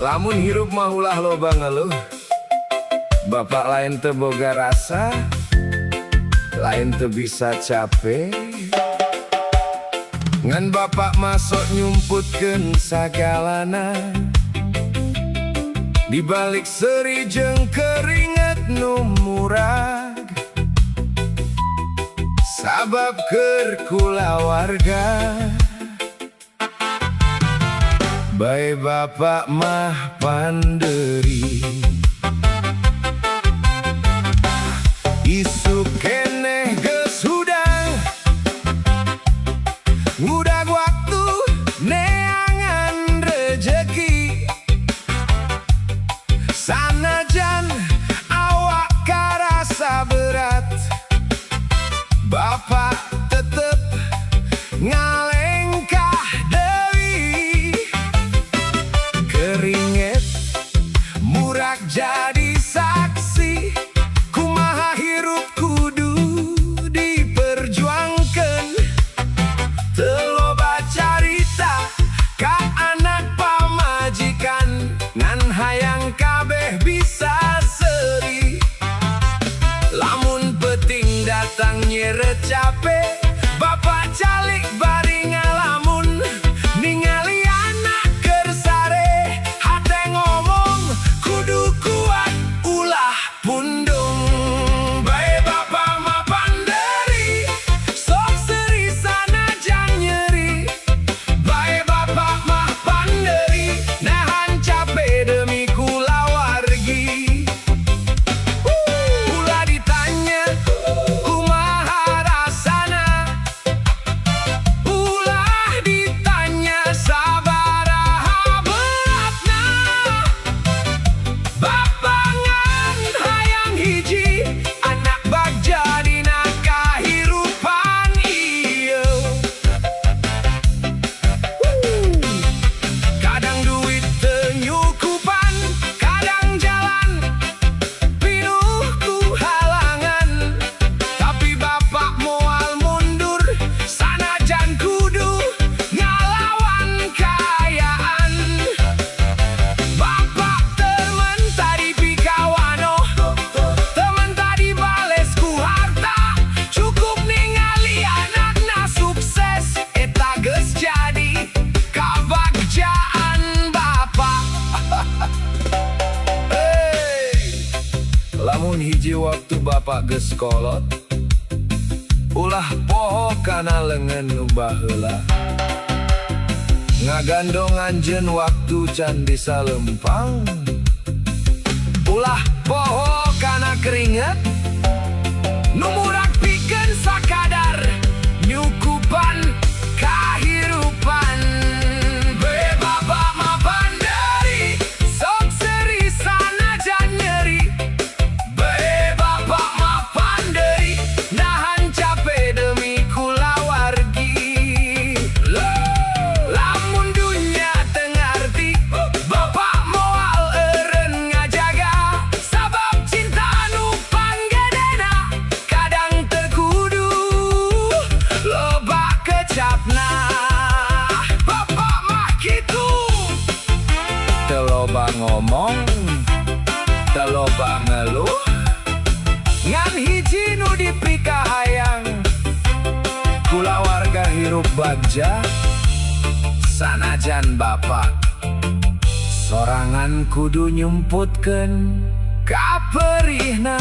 Lamun hirup mah ulah loba ngeluh. Bapak lain teu boga rasa, lain teu bisa capek. Ngan bapak masuk nyumputkeun sagalana, di balik seri jeung keringet nu murag, sabab keur kulawarga. Bae bapak mah panderi, isuk keneh geus hudang, ngudag waktu neangan rejeki. Sanajan awak karasa berat, bapak tetep ngalengkah deui. Keringet murag jadi saksi, kumaha hirup kudu diperjuangkeun. Teu loba carita ka anak pamajikan, ngan hayang kabeh bisa seri. Lamun penting datang nyeret capek, bapak calik bari ngalamun, ningali anak keur sare. Hate ngomong kudu kuat ulah pundung. Bae bapak mah panderi, sok seri sanajan nyeri. Bae bapak mah panderi, nahan capek demi kulawargi. Ulah ditanya kumaha rasana, ulah ditanya sabaraha beratna. Bapak ngan hayang hiji anak bagja dina kahirupan ieu. Kadang duit teu nyukupan, kadang jalan pinuh ku halangan. Tapi bapak moal mundur, sanajan kudu ngalawan kaayaan. Bapak temen tadi pikawano, temen tadi bales ku harta. Cukup ningali anakna sukses, eta geus jadi kabagjaan bapak. Hey, lamun hiji waktu bapak geus kolot, ulah poho kana leungeun nu baheula, ngagandong anjeun waktu can bisa lempang. Ulah poho kana keringet nu murag pikeun sakadar nyukupan kahirupan. Bae bapak mah panderi, sok seri sanajan nyeri. Bae bapak mah panderi, nahan capek demi kulawargi. Lamun dunya teu ngarti, bapak moal eureun ngajaga. Sabab cinta nu panggedena, kadang teu kudu loba kecapna. Bapak mah kitu, teu loba ngomong, teu loba ngeluh, ngan hiji nu dipikahayang, kulawarga hirup bagja. Sanajan bapak sorangan kudu nyumputkeun kaperihna.